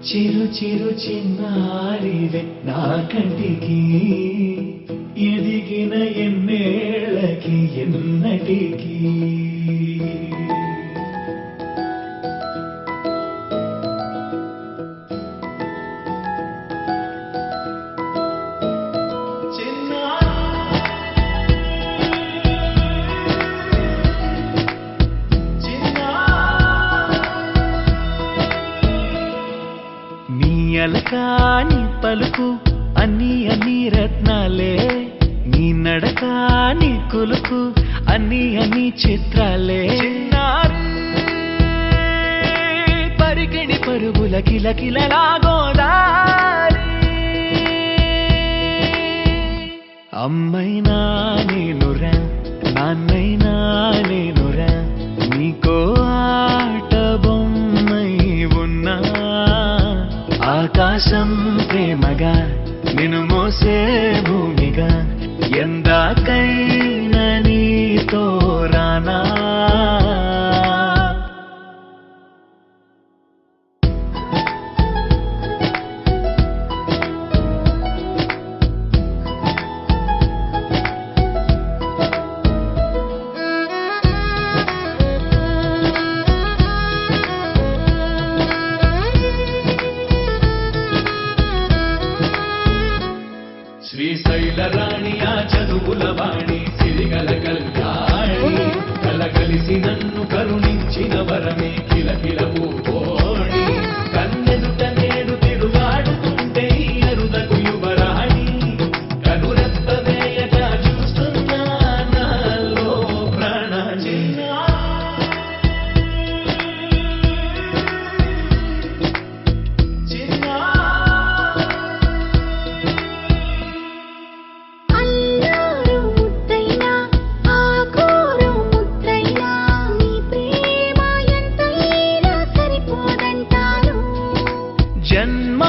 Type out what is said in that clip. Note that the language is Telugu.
చిరు చిరు చిన్నారివే నా కంటికి ఎదిగిన ఎన్నేళ్ళకి ఎన్నటికి అలకాని పలుకు అన్ని అన్ని రత్నాలే నీ నడకాని కులుకు అన్ని అన్ని చిత్రాలే పరిగిణి పరుగుల కిలకిలలాగోదారి అమ్మైనా నేనురా నాన్నైనా నేనురా నీకో ఆట బొమ్మై ఉన్నా ఆకాశం ప్రేమగా నిన్ను మోసే భూమిగా ఎందాకైనా నీతో రానా శ్రీశైల రాణి ఆ చదువుల వాణి సిరిగల కళ్యాణి కలగలిసి నన్ను కరుణించిన వరమే కిలకిల పూకోణి కన్నెదుట నేడు తిరుగాడుతుంటే అరుదకు యువరాణి కనురెప్ప వేయక చూస్తున్నా నాలో ప్రాణ జన్మ